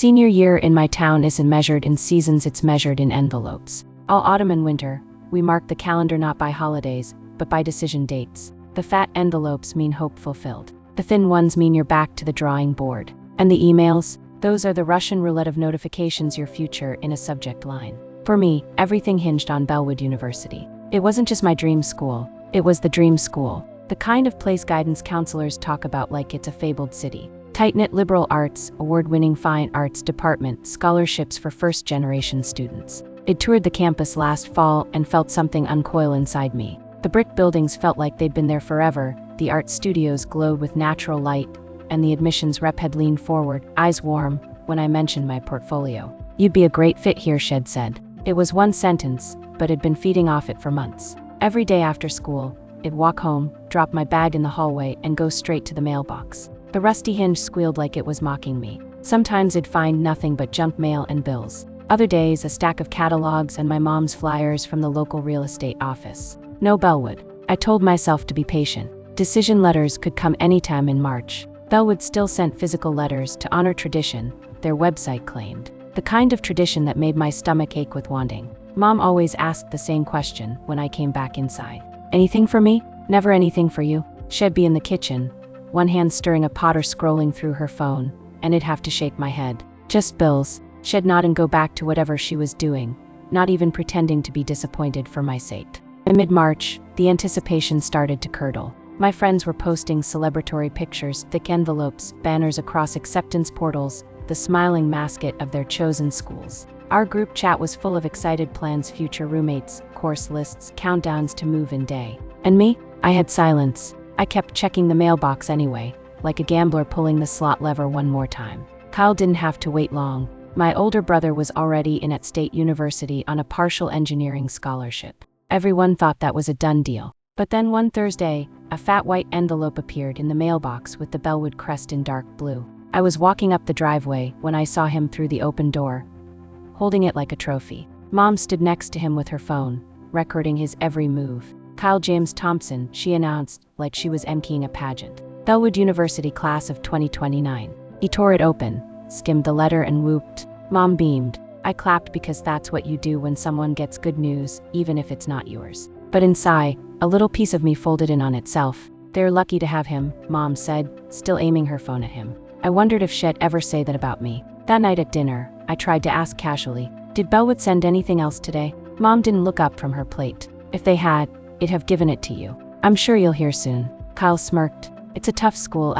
Senior year in my town isn't measured in seasons, it's measured in envelopes. All autumn and winter, we mark the calendar not by holidays, but by decision dates. The fat envelopes mean hope fulfilled. The thin ones mean you're back to the drawing board. And the emails? Those are the Russian roulette of notifications, your future in a subject line. For me, everything hinged on Bellwood University. It wasn't just my dream school, it was the dream school. The kind of place guidance counselors talk about like it's a fabled city. Tight-knit liberal arts, award-winning fine arts department, scholarships for first-generation students. It toured the campus last fall and felt something uncoil inside me. The brick buildings felt like they'd been there forever, the art studios glowed with natural light, and the admissions rep had leaned forward, eyes warm, when I mentioned my portfolio. "You'd be a great fit here," Shed said. It was one sentence, but had been feeding off it for months. Every day after school, I'd walk home, drop my bag in the hallway, and go straight to the mailbox. The rusty hinge squealed like it was mocking me. Sometimes I'd find nothing but junk mail and bills. Other days, a stack of catalogs and my mom's flyers from the local real estate office. No Bellwood. I told myself to be patient. Decision letters could come anytime in March. Bellwood still sent physical letters to honor tradition, their website claimed. The kind of tradition that made my stomach ache with wanting. Mom always asked the same question when I came back inside. "Anything for me?" "Never anything for you." She'd be in the kitchen, one hand stirring a pot or scrolling through her phone, and I'd have to shake my head. "Just bills." She'd nod and go back to whatever she was doing, not even pretending to be disappointed for my sake. In mid-March, the anticipation started to curdle. My friends were posting celebratory pictures, thick envelopes, banners across acceptance portals, the smiling mascot of their chosen schools. Our group chat was full of excited plans, future roommates, course lists, countdowns to move-in day. And me? I had silence. I kept checking the mailbox anyway, like a gambler pulling the slot lever one more time. Kyle didn't have to wait long. My older brother was already in at State University on a partial engineering scholarship. Everyone thought that was a done deal. But then one Thursday, a fat white envelope appeared in the mailbox with the Bellwood crest in dark blue. I was walking up the driveway when I saw him through the open door, holding it like a trophy. Mom stood next to him with her phone, recording his every move. "Kyle James Thompson," she announced, like she was emceeing a pageant. "Bellwood University class of 2029. He tore it open, skimmed the letter and whooped. Mom beamed. I clapped because that's what you do when someone gets good news, even if it's not yours. But inside, a little piece of me folded in on itself. "They're lucky to have him," Mom said, still aiming her phone at him. I wondered if she'd ever say that about me. That night at dinner, I tried to ask casually, "Did Bellwood send anything else today?" Mom didn't look up from her plate. "If they had, I'd have given it to you. I'm sure you'll hear soon." Kyle smirked. "It's a tough school,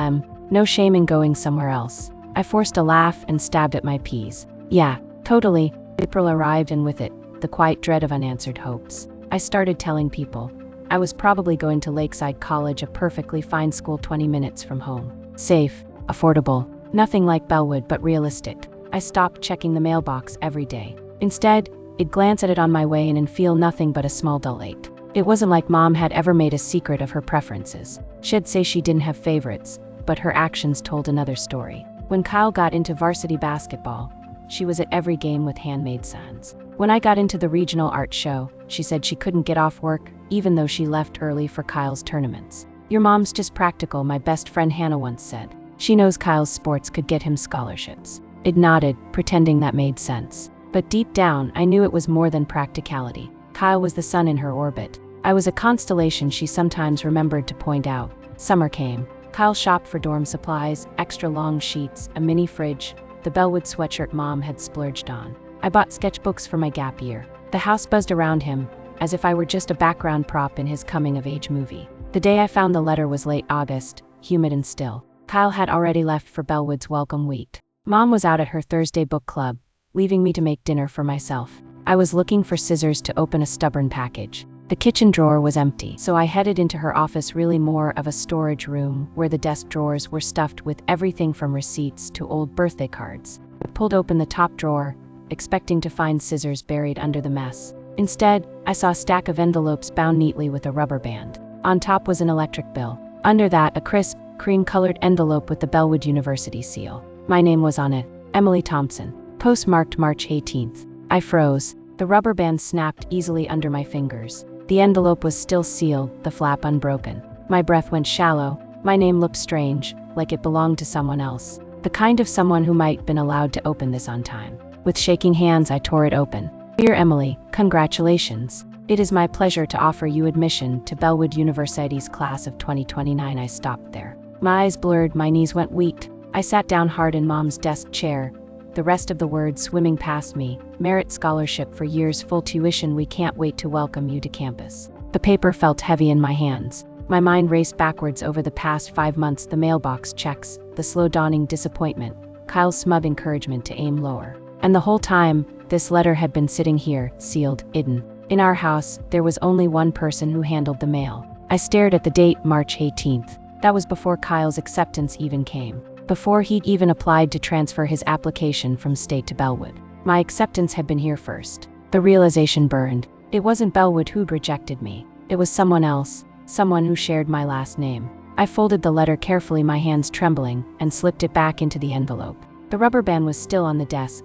no shame in going somewhere else." I forced a laugh and stabbed at my peas. "Yeah, totally." April arrived, and with it, the quiet dread of unanswered hopes. I started telling people I was probably going to Lakeside College, a perfectly fine school 20 minutes from home. Safe, affordable, nothing like Bellwood but realistic. I stopped checking the mailbox every day. Instead, I'd glance at it on my way in and feel nothing but a small dull ache. It wasn't like Mom had ever made a secret of her preferences. She'd say she didn't have favorites, but her actions told another story. When Kyle got into varsity basketball, she was at every game with handmade signs. When I got into the regional art show, she said she couldn't get off work, even though she left early for Kyle's tournaments. "Your mom's just practical," my best friend Hannah once said. "She knows Kyle's sports could get him scholarships." It nodded, pretending that made sense. But deep down, I knew it was more than practicality. Kyle was the sun in her orbit. I was a constellation she sometimes remembered to point out. Summer came. Kyle shopped for dorm supplies, extra long sheets, a mini fridge, the Bellwood sweatshirt Mom had splurged on. I bought sketchbooks for my gap year. The house buzzed around him, as if I were just a background prop in his coming-of-age movie. The day I found the letter was late August, humid and still. Kyle had already left for Bellwood's welcome week. Mom was out at her Thursday book club, leaving me to make dinner for myself. I was looking for scissors to open a stubborn package. The kitchen drawer was empty, so I headed into her office, really more of a storage room, where the desk drawers were stuffed with everything from receipts to old birthday cards. I pulled open the top drawer, expecting to find scissors buried under the mess. Instead, I saw a stack of envelopes bound neatly with a rubber band. On top was an electric bill. Under that, a crisp, cream-colored envelope with the Bellwood University seal. My name was on it, Emily Thompson. Postmarked March 18th. I froze. The rubber band snapped easily under my fingers. The envelope was still sealed, the flap unbroken. My breath went shallow. My name looked strange, like it belonged to someone else. The kind of someone who might been allowed to open this on time. With shaking hands, I tore it open. Dear Emily, congratulations. It is my pleasure to offer you admission to Bellwood University's class of 2029. I stopped there. My eyes blurred, my knees went weak. I sat down hard in Mom's desk chair, the rest of the words swimming past me. Merit scholarship for years, full tuition, we can't wait to welcome you to campus. The paper felt heavy in my hands. My mind raced backwards over the past 5 months, the mailbox checks, the slow dawning disappointment, Kyle's smug encouragement to aim lower. And the whole time, this letter had been sitting here, sealed, hidden. In our house, there was only one person who handled the mail. I stared at the date, March 18th. That was before Kyle's acceptance even came. Before he'd even applied to transfer his application from state to Bellwood. My acceptance had been here first. The realization burned. It wasn't Bellwood who'd rejected me. It was someone else, someone who shared my last name. I folded the letter carefully, my hands trembling, and slipped it back into the envelope. The rubber band was still on the desk,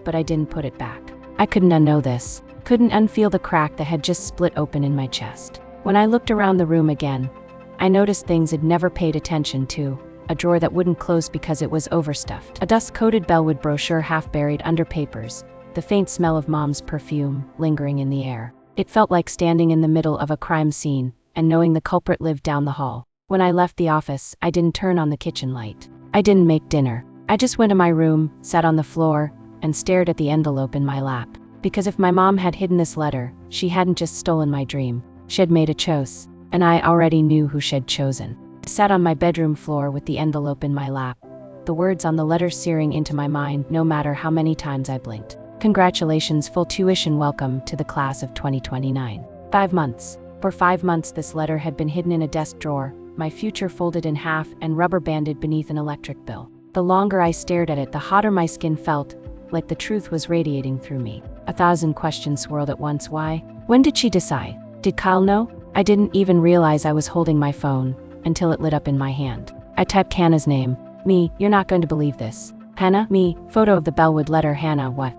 but I didn't put it back. I couldn't unknow this. Couldn't unfeel the crack that had just split open in my chest. When I looked around the room again, I noticed things I'd never paid attention to. A drawer that wouldn't close because it was overstuffed. A dust-coated Bellwood brochure half buried under papers. The faint smell of Mom's perfume lingering in the air. It felt like standing in the middle of a crime scene and knowing the culprit lived down the hall. When I left the office, I didn't turn on the kitchen light. I didn't make dinner. I just went to my room, sat on the floor, and stared at the envelope in my lap. Because if my mom had hidden this letter, she hadn't just stolen my dream. She had made a choice, and I already knew who she'd chosen. I sat on my bedroom floor with the envelope in my lap, the words on the letter searing into my mind no matter how many times I blinked. Congratulations, full tuition, welcome to the class of 2029. 5 months. For 5 months this letter had been hidden in a desk drawer, my future folded in half and rubber banded beneath an electric bill. The longer I stared at it, the hotter my skin felt, like the truth was radiating through me. 1,000 questions swirled at once. Why? When did she decide? Did Kyle know? I didn't even realize I was holding my phone until it lit up in my hand. I typed Hannah's name. Me, you're not going to believe this. Hannah, me, photo of the Bellwood letter. Hannah, what?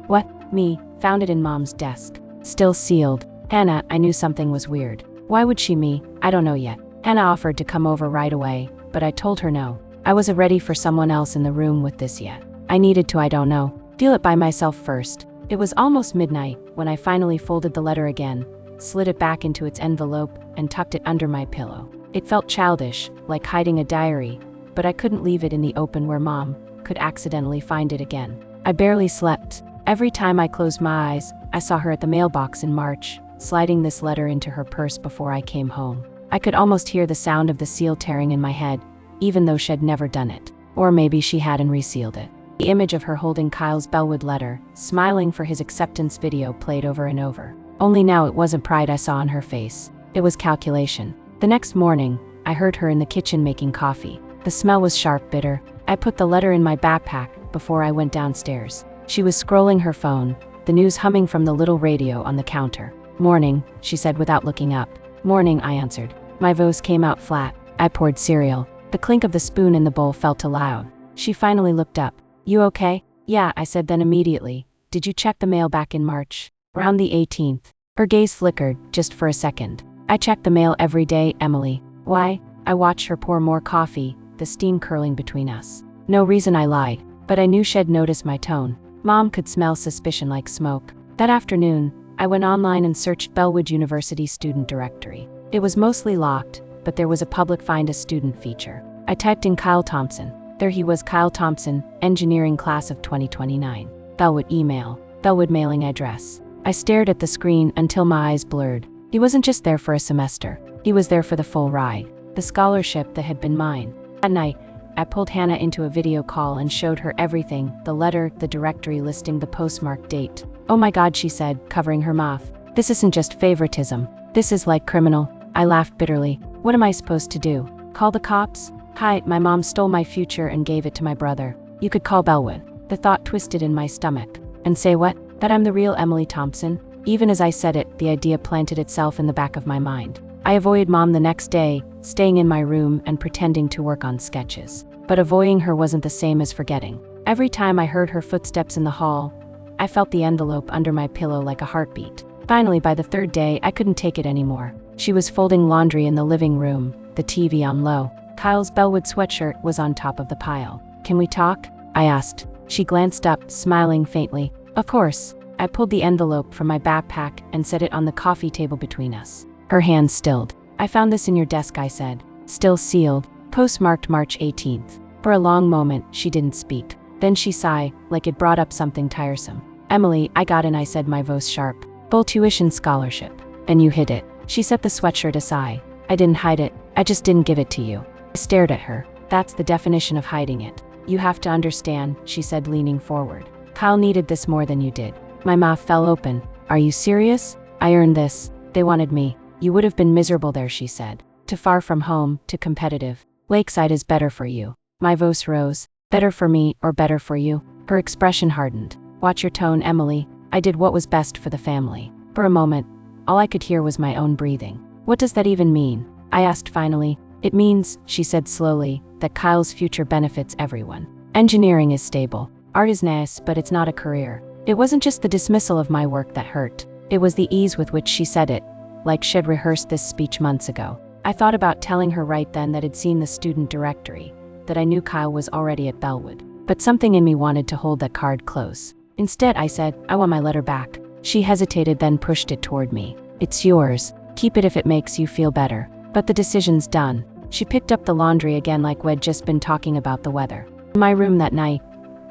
What? Me, found it in Mom's desk. Still sealed. Hannah, I knew something was weird. Why would she me? I don't know yet. Hannah offered to come over right away, but I told her no. I wasn't ready for someone else in the room with this yet. I needed to, I don't know, feel it by myself first. It was almost midnight when I finally folded the letter again, slid it back into its envelope, and tucked it under my pillow. It felt childish, like hiding a diary, but I couldn't leave it in the open where Mom could accidentally find it again. I barely slept. Every time I closed my eyes, I saw her at the mailbox in March, sliding this letter into her purse before I came home. I could almost hear the sound of the seal tearing in my head, even though she'd never done it. Or maybe she hadn't resealed it. The image of her holding Kyle's Bellwood letter, smiling for his acceptance video, played over and over. Only now it wasn't pride I saw on her face. It was calculation. The next morning, I heard her in the kitchen making coffee. The smell was sharp, bitter. I put the letter in my backpack before I went downstairs. She was scrolling her phone, the news humming from the little radio on the counter. Morning, she said without looking up. Morning, I answered. My voice came out flat. I poured cereal. The clink of the spoon in the bowl felt loud. She finally looked up. You okay? Yeah, I said then immediately. Did you check the mail back in March? Around the 18th. Her gaze flickered, just for a second. I check the mail every day, Emily. Why? I watched her pour more coffee, the steam curling between us. No reason, I lied, but I knew she'd noticed my tone. Mom could smell suspicion like smoke. That afternoon, I went online and searched Bellwood University student directory. It was mostly locked, but there was a public find a student feature. I typed in Kyle Thompson. There he was, Kyle Thompson, engineering class of 2029. Bellwood email, Bellwood mailing address. I stared at the screen until my eyes blurred. He wasn't just there for a semester. He was there for the full ride. The scholarship that had been mine. That night, I pulled Hannah into a video call and showed her everything, the letter, the directory listing, the postmark date. Oh my God, she said, covering her mouth. This isn't just favoritism. This is like criminal. I laughed bitterly. What am I supposed to do? Call the cops? Hi, my mom stole my future and gave it to my brother. You could call Bellwood. The thought twisted in my stomach. And say what? That I'm the real Emily Thompson? Even as I said it, the idea planted itself in the back of my mind. I avoided Mom the next day, staying in my room and pretending to work on sketches. But avoiding her wasn't the same as forgetting. Every time I heard her footsteps in the hall, I felt the envelope under my pillow like a heartbeat. Finally, by the 3rd day, I couldn't take it anymore. She was folding laundry in the living room, the TV on low. Kyle's Bellwood sweatshirt was on top of the pile. Can we talk? I asked. She glanced up, smiling faintly. Of course. I pulled the envelope from my backpack and set it on the coffee table between us. Her hand stilled. I found this in your desk, I said. Still sealed. Postmarked March 18th. For a long moment, she didn't speak. Then she sighed, like it brought up something tiresome. Emily, I got in, I said, my voice sharp. Full tuition scholarship. And you hid it. She set the sweatshirt aside. I didn't hide it. I just didn't give it to you. I stared at her. That's the definition of hiding it. You have to understand, she said, leaning forward. Kyle needed this more than you did. My mouth fell open. Are you serious? I earned this. They wanted me. You would have been miserable there, she said. Too far from home, too competitive. Lakeside is better for you. My voice rose. Better for me, or better for you? Her expression hardened. Watch your tone, Emily. I did what was best for the family. For a moment, all I could hear was my own breathing. What does that even mean? I asked finally. It means, she said slowly, that Kyle's future benefits everyone. Engineering is stable. Art is nice, but it's not a career. It wasn't just the dismissal of my work that hurt. It was the ease with which she said it, like she'd rehearsed this speech months ago. I thought about telling her right then that I'd seen the student directory, that I knew Kyle was already at Bellwood. But something in me wanted to hold that card close. Instead, I said, I want my letter back. She hesitated, then pushed it toward me. It's yours. Keep it if it makes you feel better. But the decision's done. She picked up the laundry again like we'd just been talking about the weather. In my room that night,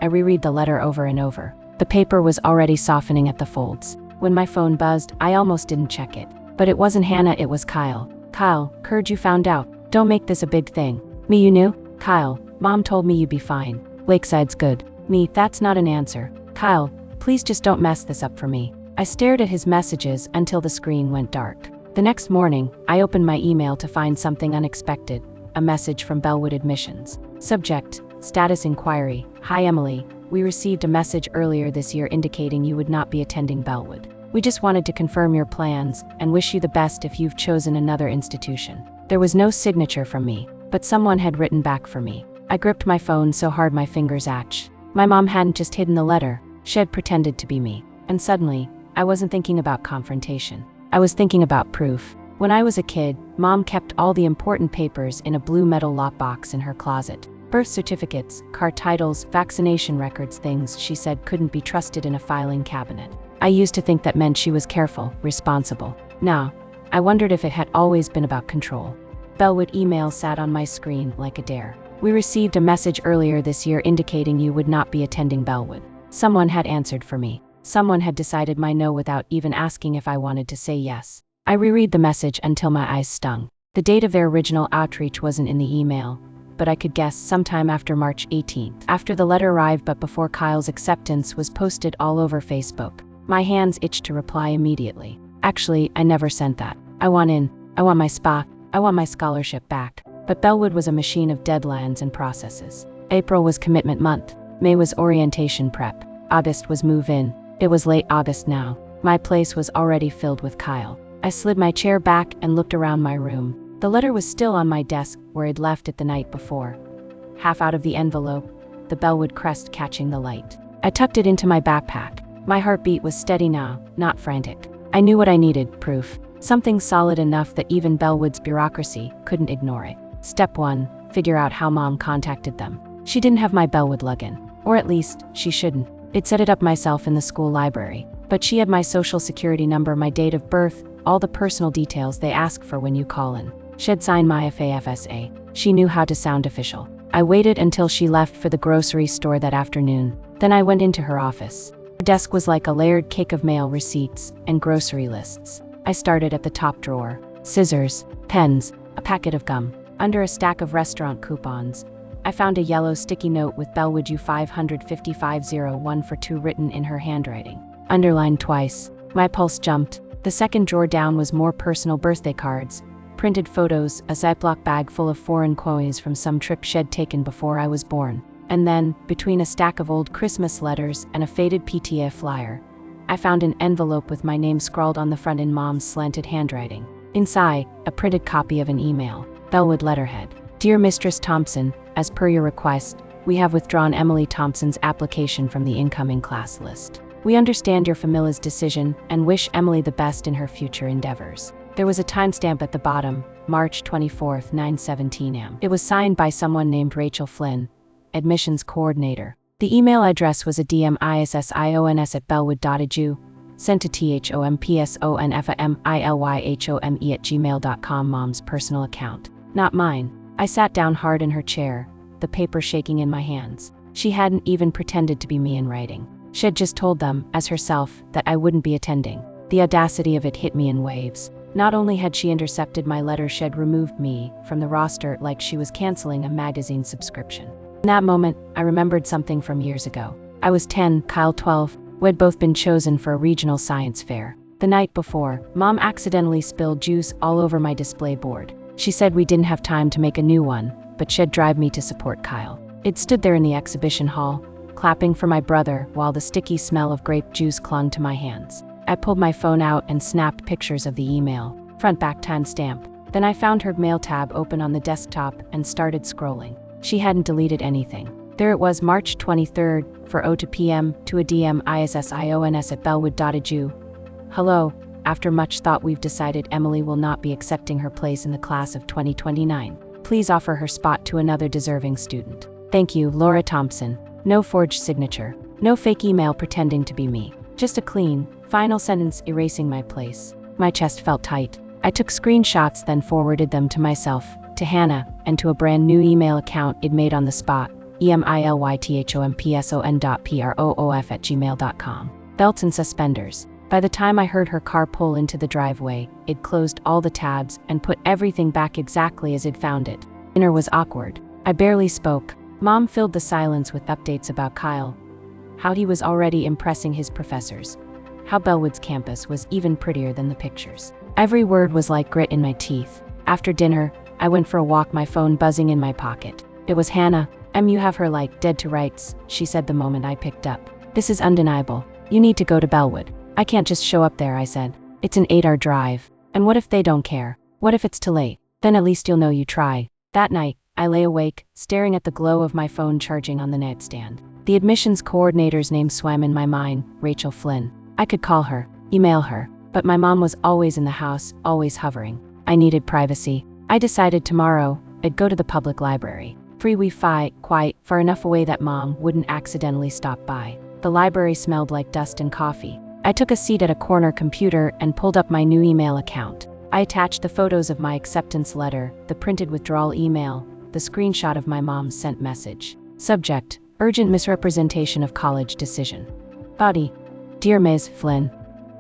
I reread the letter over and over. The paper was already softening at the folds. When my phone buzzed, I almost didn't check it. But it wasn't Hannah, it was Kyle. Kyle, heard you found out. Don't make this a big thing. Me, you knew? Kyle, Mom told me you'd be fine. Lakeside's good. Me, that's not an answer. Kyle, please just don't mess this up for me. I stared at his messages until the screen went dark. The next morning, I opened my email to find something unexpected. A message from Bellwood Admissions. Subject, status inquiry. Hi Emily, we received a message earlier this year indicating you would not be attending Bellwood. We just wanted to confirm your plans and wish you the best if you've chosen another institution. There was no signature from me, but someone had written back for me. I gripped my phone so hard my fingers ached. My mom hadn't just hidden the letter, she had pretended to be me. And suddenly, I wasn't thinking about confrontation. I was thinking about proof. When I was a kid, Mom kept all the important papers in a blue metal lockbox in her closet. Birth certificates, car titles, vaccination records, things she said couldn't be trusted in a filing cabinet. I used to think that meant she was careful, responsible. Now, I wondered if it had always been about control. Bellwood email sat on my screen like a dare. We received a message earlier this year indicating you would not be attending Bellwood. Someone had answered for me. Someone had decided my no without even asking if I wanted to say yes. I reread the message until my eyes stung. The date of their original outreach wasn't in the email, but I could guess sometime after March 18th. After the letter arrived but before Kyle's acceptance was posted all over Facebook. My hands itched to reply immediately. Actually, I never sent that. I want in. I want my spot. I want my scholarship back. But Bellwood was a machine of deadlines and processes. April was commitment month. May was orientation prep. August was move-in. It was late August now. My place was already filled with Kyle. I slid my chair back and looked around my room. The letter was still on my desk where I'd left it the night before. Half out of the envelope, the Bellwood crest catching the light. I tucked it into my backpack. My heartbeat was steady now, not frantic. I knew what I needed, proof. Something solid enough that even Bellwood's bureaucracy couldn't ignore it. Step 1, figure out how Mom contacted them. She didn't have my Bellwood login. Or at least, she shouldn't. I'd set it up myself in the school library. But she had my social security number, my date of birth, all the personal details they ask for when you call in. She'd signed my FAFSA. She knew how to sound official. I waited until she left for the grocery store that afternoon. Then I went into her office. Her desk was like a layered cake of mail receipts and grocery lists. I started at the top drawer. Scissors, pens, a packet of gum. Under a stack of restaurant coupons, I found a yellow sticky note with Bellwood U 55501 for 2 written in her handwriting. Underlined twice. My pulse jumped. The second drawer down was more personal birthday cards, printed photos, a Ziploc bag full of foreign coins from some trip she'd taken before I was born. And then, between a stack of old Christmas letters and a faded PTA flyer, I found an envelope with my name scrawled on the front in Mom's slanted handwriting. Inside, a printed copy of an email. Bellwood letterhead. Dear Mistress Thompson, as per your request, we have withdrawn Emily Thompson's application from the incoming class list. We understand your family's decision and wish Emily the best in her future endeavors. There was a timestamp at the bottom, March 24th, 9:17 am. It was signed by someone named Rachel Flynn, admissions coordinator. The email address was a dmissions@bellwood.edu, sent to thompsonfamily@gmail.com, Mom's personal account, not mine. I sat down hard in her chair, the paper shaking in my hands. She hadn't even pretended to be me in writing. She had just told them, as herself, that I wouldn't be attending. The audacity of it hit me in waves. Not only had she intercepted my letter, she had removed me from the roster like she was canceling a magazine subscription. In that moment, I remembered something from years ago. I was 10, Kyle 12. We had both been chosen for a regional science fair. The night before, Mom accidentally spilled juice all over my display board. She said we didn't have time to make a new one, but she'd drive me to support Kyle. It stood there in the exhibition hall, clapping for my brother while the sticky smell of grape juice clung to my hands. I pulled my phone out and snapped pictures of the email, front-back timestamp. Then I found her mail tab open on the desktop and started scrolling. She hadn't deleted anything. There it was, March 23rd, for 02 p.m. to a dmissions@bellwood.edu. Hello, after much thought we've decided Emily will not be accepting her place in the class of 2029. Please offer her spot to another deserving student. Thank you, Laura Thompson. No forged signature. No fake email pretending to be me. Just a clean, final sentence erasing my place. My chest felt tight. I took screenshots, then forwarded them to myself, to Hannah, and to a brand new email account I'd made on the spot, emilythompson.proof@gmail.com. Belts and suspenders. By the time I heard her car pull into the driveway, it closed all the tabs and put everything back exactly as I'd found it. Dinner was awkward. I barely spoke. Mom filled the silence with updates about Kyle. How he was already impressing his professors. How Bellwood's campus was even prettier than the pictures. Every word was like grit in my teeth. After dinner, I went for a walk, my phone buzzing in my pocket. It was Hannah. You have her like dead to rights, she said the moment I picked up. This is undeniable. You need to go to Bellwood. I can't just show up there, I said. It's an 8-hour drive. And what if they don't care? What if it's too late? Then at least you'll know you tried. That night, I lay awake, staring at the glow of my phone charging on the nightstand. The admissions coordinator's name swam in my mind, Rachel Flynn. I could call her, email her, but my mom was always in the house, always hovering. I needed privacy. I decided tomorrow, I'd go to the public library. Free Wi-Fi, quiet, far enough away that Mom wouldn't accidentally stop by. The library smelled like dust and coffee. I took a seat at a corner computer and pulled up my new email account. I attached the photos of my acceptance letter, the printed withdrawal email, the screenshot of my mom's sent message. Subject: urgent misrepresentation of college decision. Body: Dear Ms. Flynn,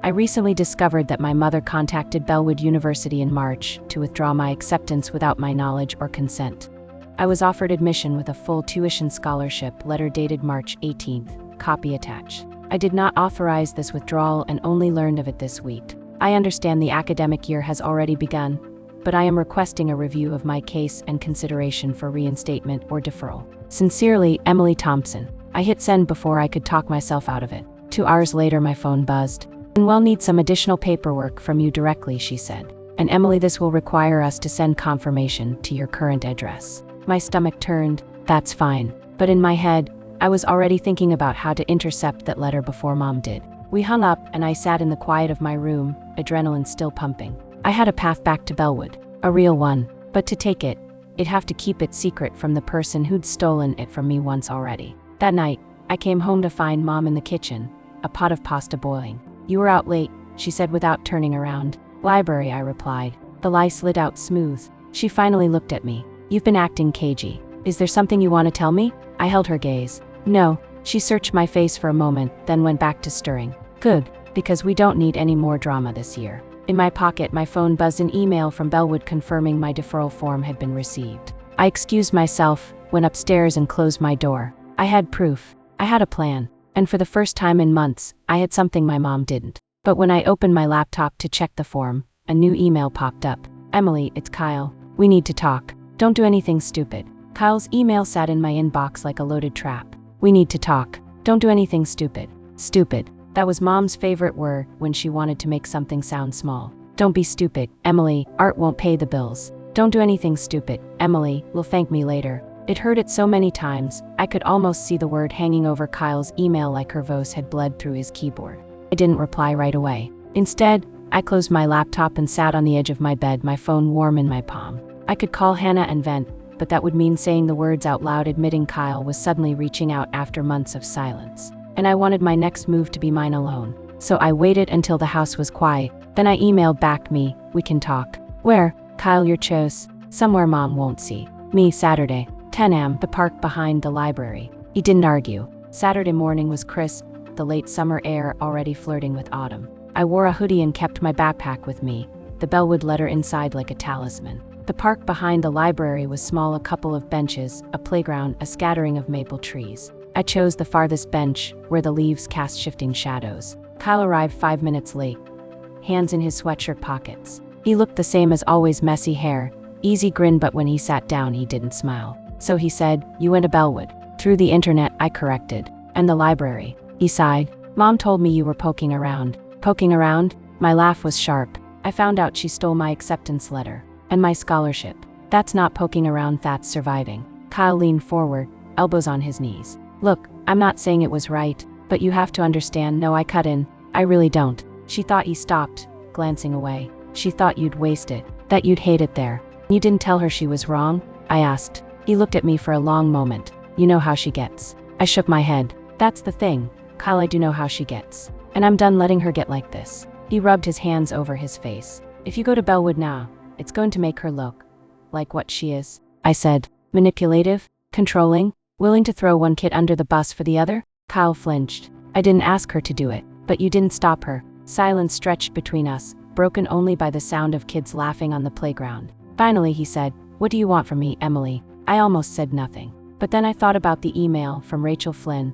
I recently discovered that my mother contacted Bellwood University in March to withdraw my acceptance without my knowledge or consent. I was offered admission with a full tuition scholarship, letter dated March 18th, copy attached. I did not authorize this withdrawal and only learned of it this week. I understand the academic year has already begun, but I am requesting a review of my case and consideration for reinstatement or deferral. Sincerely, Emily Thompson. I hit send before I could talk myself out of it. 2 hours later, my phone buzzed. "And we'll need some additional paperwork from you directly," she said. "And Emily, this will require us to send confirmation to your current address." My stomach turned. That's fine. But in my head, I was already thinking about how to intercept that letter before Mom did. We hung up and I sat in the quiet of my room, adrenaline still pumping. I had a path back to Bellwood, a real one. But to take it, I'd have to keep it secret from the person who'd stolen it from me once already. That night, I came home to find Mom in the kitchen, a pot of pasta boiling. "You were out late," she said without turning around. "Library," I replied. The lie slid out smooth. She finally looked at me. "You've been acting cagey. Is there something you want to tell me?" I held her gaze. "No." She searched my face for a moment, then went back to stirring. "Good, because we don't need any more drama this year." In my pocket, my phone buzzed an email from Bellwood confirming my deferral form had been received. I excused myself, went upstairs and closed my door. I had proof. I had a plan. And for the first time in months, I had something my mom didn't. But when I opened my laptop to check the form, a new email popped up. "Emily, it's Kyle. We need to talk. Don't do anything stupid." Kyle's email sat in my inbox like a loaded trap. "We need to talk. Don't do anything stupid." Stupid. That was Mom's favorite word when she wanted to make something sound small. "Don't be stupid, Emily. Art won't pay the bills. Don't do anything stupid, Emily. Will thank me later." It heard it so many times, I could almost see the word hanging over Kyle's email like her voice had bled through his keyboard. I didn't reply right away. Instead, I closed my laptop and sat on the edge of my bed, my phone warm in my palm. I could call Hannah and vent, but that would mean saying the words out loud, admitting Kyle was suddenly reaching out after months of silence. And I wanted my next move to be mine alone. So I waited until the house was quiet. Then I emailed back, "Me, we can talk." "Where?" "Kyle, your choice. Somewhere Mom won't see." "Me, Saturday, 10 am, the park behind the library." He didn't argue. Saturday morning was crisp, the late summer air already flirting with autumn. I wore a hoodie and kept my backpack with me, the Bellwood letter inside like a talisman. The park behind the library was small, a couple of benches, a playground, a scattering of maple trees. I chose the farthest bench, where the leaves cast shifting shadows. Kyle arrived 5 minutes late, hands in his sweatshirt pockets. He looked the same as always, messy hair, easy grin, but when he sat down he didn't smile. So he said, "You went to Bellwood." "Through the internet," I corrected. "And the library." He sighed. "Mom told me you were poking around." "Poking around?" My laugh was sharp. "I found out she stole my acceptance letter. And my scholarship." "That's not poking around, that's surviving." Kyle leaned forward, elbows on his knees. "Look, I'm not saying it was right, but you have to understand." "No," I cut in. "I really don't." She thought. He stopped, glancing away. "She thought you'd waste it, that you'd hate it there." "You didn't tell her she was wrong?" I asked. He looked at me for a long moment. "You know how she gets." I shook my head. "That's the thing, Kyle, I do know how she gets. And I'm done letting her get like this." He rubbed his hands over his face. "If you go to Bellwood now, it's going to make her look like what she is." I said. "Manipulative? Controlling? Willing to throw one kid under the bus for the other?" Kyle flinched. "I didn't ask her to do it." "But you didn't stop her." Silence stretched between us, broken only by the sound of kids laughing on the playground. Finally he said, "What do you want from me, Emily?" I almost said nothing. But then I thought about the email from Rachel Flynn,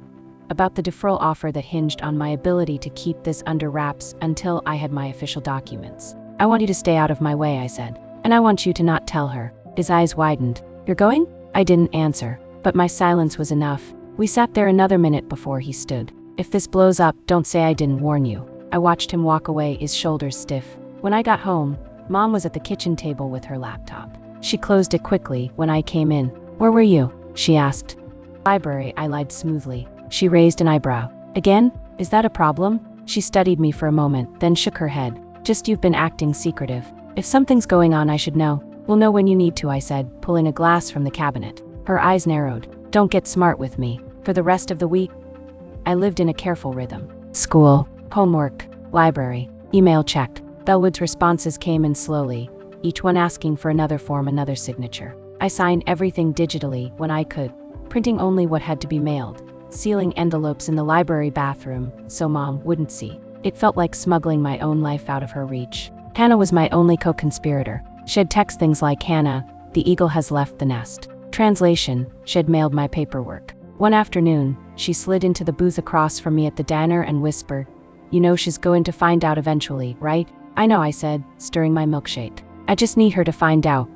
about the deferral offer that hinged on my ability to keep this under wraps until I had my official documents. "I want you to stay out of my way," I said. "And I want you to not tell her." His eyes widened. "You're going?" I didn't answer, but my silence was enough. We sat there another minute before he stood. "If this blows up, don't say I didn't warn you." I watched him walk away, his shoulders stiff. When I got home, Mom was at the kitchen table with her laptop. She closed it quickly when I came in. "Where were you?" she asked. "Library," I lied smoothly. She raised an eyebrow. "Again? Is that a problem?" She studied me for a moment, then shook her head. "Just you've been acting secretive. If something's going on, I should know." "We'll know when you need to," I said, pulling a glass from the cabinet. Her eyes narrowed. "Don't get smart with me." For the rest of the week, I lived in a careful rhythm. School, homework, library, email checked. Bellwood's responses came in slowly, each one asking for another form, another signature. I signed everything digitally when I could, printing only what had to be mailed, sealing envelopes in the library bathroom so Mom wouldn't see. It felt like smuggling my own life out of her reach. Hannah was my only co-conspirator. She'd text things like, "Hannah, the eagle has left the nest." Translation, she'd mailed my paperwork. One afternoon, she slid into the booth across from me at the diner and whispered, "You know she's going to find out eventually, right?" "I know," I said, stirring my milkshake. "I just need her to find out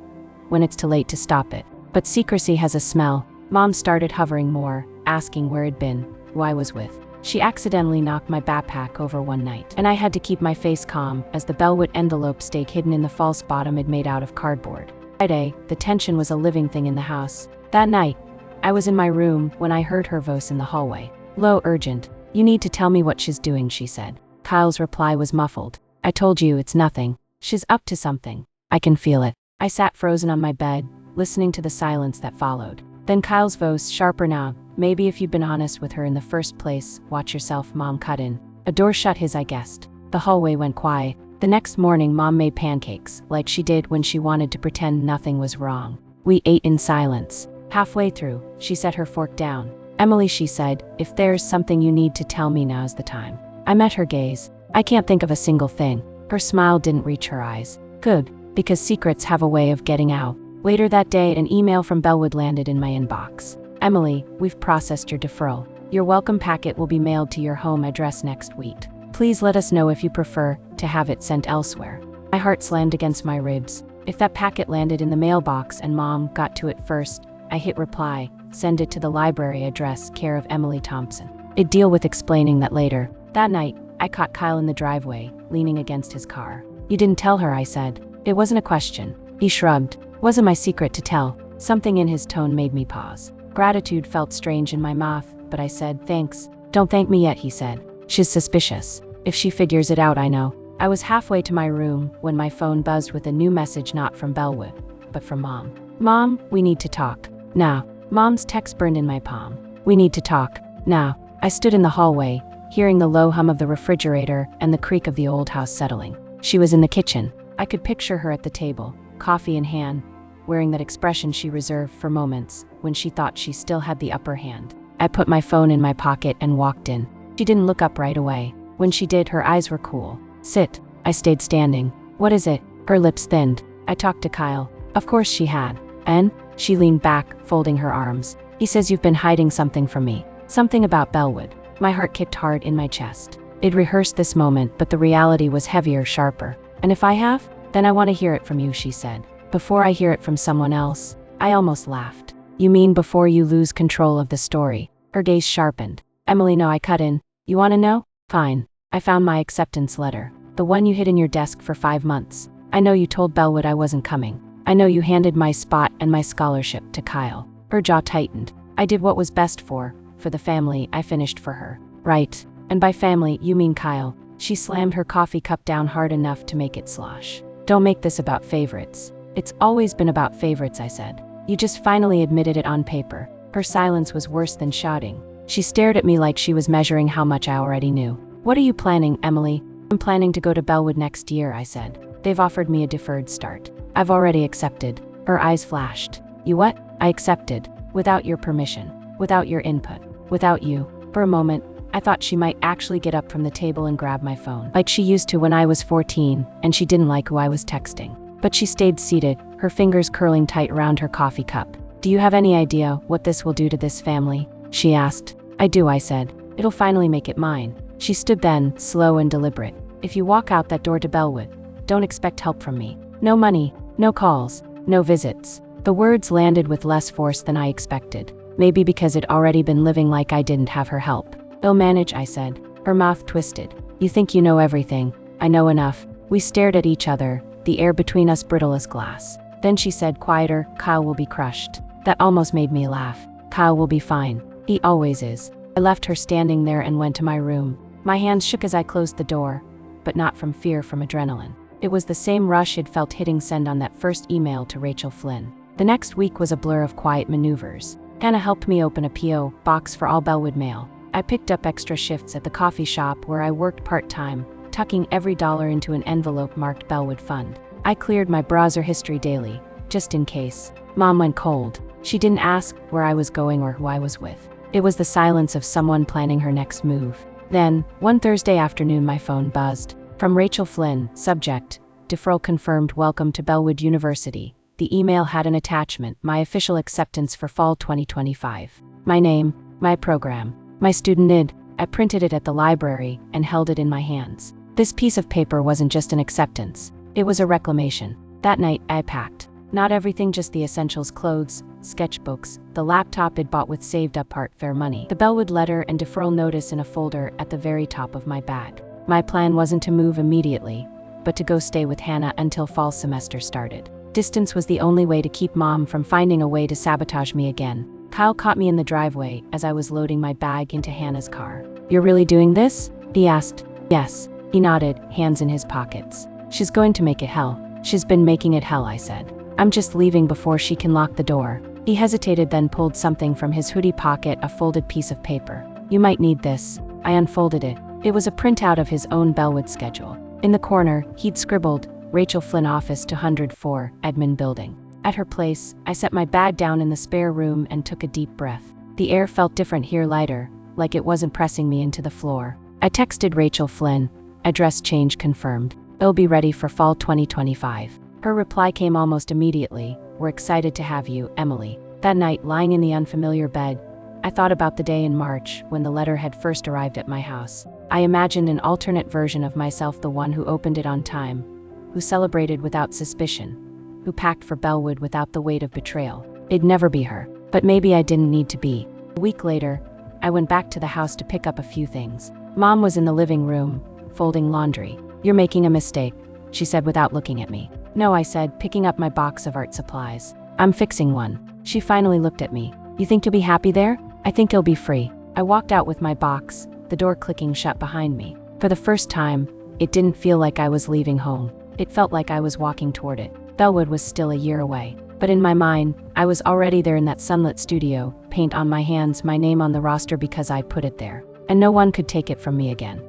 when it's too late to stop it." But secrecy has a smell. Mom started hovering more, asking where I'd been, who I was with. She accidentally knocked my backpack over one night, and I had to keep my face calm as the Bellwood envelope stayed hidden in the false bottom I'd made out of cardboard. Friday, the tension was a living thing in the house. That night, I was in my room when I heard her voice in the hallway. Low, urgent. "You need to tell me what she's doing," she said. Kyle's reply was muffled. "I told you, it's nothing. She's up to something. I can feel it." I sat frozen on my bed, listening to the silence that followed. Then Kyle's voice, sharper now. "Maybe if you'd been honest with her in the first place, watch yourself," Mom cut in. A door shut, I guessed. The hallway went quiet. The next morning Mom made pancakes, like she did when she wanted to pretend nothing was wrong. We ate in silence. Halfway through, she set her fork down. "Emily," she said, "if there's something you need to tell me, now's the time." I met her gaze. "I can't think of a single thing." Her smile didn't reach her eyes. "Good, because secrets have a way of getting out." Later that day, an email from Bellwood landed in my inbox. "Emily, we've processed your deferral. Your welcome packet will be mailed to your home address next week. Please let us know if you prefer to have it sent elsewhere." My heart slammed against my ribs. If that packet landed in the mailbox and Mom got to it first, I hit reply, "Send it to the library address, care of Emily Thompson." I'd deal with explaining that later. That night, I caught Kyle in the driveway, leaning against his car. "You didn't tell her," I said. It wasn't a question. He shrugged. "Wasn't my secret to tell." Something in his tone made me pause. Gratitude felt strange in my mouth, but I said, "Thanks." "Don't thank me yet," he said. "She's suspicious. If she figures it out, I know." I was halfway to my room when my phone buzzed with a new message, not from Bellwood, but from Mom. "Mom, we need to talk. Now." Mom's text burned in my palm. "We need to talk. Now." I stood in the hallway, hearing the low hum of the refrigerator and the creak of the old house settling. She was in the kitchen. I could picture her at the table, coffee in hand, wearing that expression she reserved for moments when she thought she still had the upper hand. I put my phone in my pocket and walked in. She didn't look up right away. When she did, her eyes were cool. "Sit." I stayed standing. "What is it?" Her lips thinned. I talked to Kyle. Of course she had. "And?" She leaned back, folding her arms. "He says you've been hiding something from me. Something about Bellwood." My heart kicked hard in my chest. I'd rehearsed this moment, but the reality was heavier, sharper. "And if I have? Then I want to hear it from you," she said. "Before I hear it from someone else." I almost laughed. "You mean before you lose control of the story?" Her gaze sharpened. "Emily, no," I cut in. "You want to know? Fine. I found my acceptance letter. The one you hid in your desk for 5 months. I know you told Bellwood I wasn't coming. I know you handed my spot and my scholarship to Kyle." Her jaw tightened. "I did what was best for the family I finished for her." "Right. And by family, you mean Kyle." She slammed her coffee cup down hard enough to make it slosh. "Don't make this about favorites." "It's always been about favorites," I said. "You just finally admitted it on paper." Her silence was worse than shouting. She stared at me like she was measuring how much I already knew. "What are you planning, Emily?" "I'm planning to go to Bellwood next year," I said. "They've offered me a deferred start. I've already accepted." Her eyes flashed. "You what?" "I accepted. Without your permission. Without your input. Without you." For a moment, I thought she might actually get up from the table and grab my phone, like she used to when I was 14, and she didn't like who I was texting. But she stayed seated, her fingers curling tight around her coffee cup. "Do you have any idea what this will do to this family?" she asked. "I do," I said. "It'll finally make it mine." She stood then, slow and deliberate. "If you walk out that door to Bellwood, don't expect help from me. No money, no calls, no visits." The words landed with less force than I expected. Maybe because I'd already been living like I didn't have her help. "They'll manage," I said. Her mouth twisted. "You think you know everything. I know enough." We stared at each other, the air between us brittle as glass. Then she said, quieter, "Kyle will be crushed." That almost made me laugh. "Kyle will be fine. He always is." I left her standing there and went to my room. My hands shook as I closed the door, but not from fear, from adrenaline. It was the same rush I'd felt hitting send on that first email to Rachel Flynn. The next week was a blur of quiet maneuvers. Hannah helped me open a P.O. box for all Bellwood mail. I picked up extra shifts at the coffee shop where I worked part-time, tucking every dollar into an envelope marked Bellwood Fund. I cleared my browser history daily, just in case. Mom went cold. She didn't ask where I was going or who I was with. It was the silence of someone planning her next move. Then, one Thursday afternoon, my phone buzzed. From Rachel Flynn, subject, "Deferral confirmed, welcome to Bellwood University." The email had an attachment, my official acceptance for fall 2025. My name, my program, my student ID. I printed it at the library and held it in my hands. This piece of paper wasn't just an acceptance. It was a reclamation. That night, I packed. Not everything, just the essentials: clothes, sketchbooks, the laptop I'd bought with saved-up part fare money, the Bellwood letter and deferral notice in a folder at the very top of my bag. My plan wasn't to move immediately, but to go stay with Hannah until fall semester started. Distance was the only way to keep Mom from finding a way to sabotage me again. Kyle caught me in the driveway as I was loading my bag into Hannah's car. "You're really doing this?" he asked. "Yes." He nodded, hands in his pockets. "She's going to make it hell." "She's been making it hell," I said. "I'm just leaving before she can lock the door." He hesitated, then pulled something from his hoodie pocket, a folded piece of paper. "You might need this." I unfolded it. It was a printout of his own Bellwood schedule. In the corner, he'd scribbled, "Rachel Flynn, office 204, admin building." At her place, I set my bag down in the spare room and took a deep breath. The air felt different here, lighter, like it wasn't pressing me into the floor. I texted Rachel Flynn, "Address change confirmed. It'll be ready for fall 2025. Her reply came almost immediately, "We're excited to have you, Emily." That night, lying in the unfamiliar bed, I thought about the day in March when the letter had first arrived at my house. I imagined an alternate version of myself, the one who opened it on time, who celebrated without suspicion, who packed for Bellwood without the weight of betrayal. It'd never be her, but maybe I didn't need to be. A week later, I went back to the house to pick up a few things. Mom was in the living room, folding laundry. "You're making a mistake," she said without looking at me. "No," I said, picking up my box of art supplies. "I'm fixing one." She finally looked at me. "You think you'll be happy there?" "I think you'll be free." I walked out with my box, the door clicking shut behind me. For the first time, it didn't feel like I was leaving home. It felt like I was walking toward it. Bellwood was still a year away. But in my mind, I was already there in that sunlit studio, paint on my hands, my name on the roster because I put it there. And no one could take it from me again.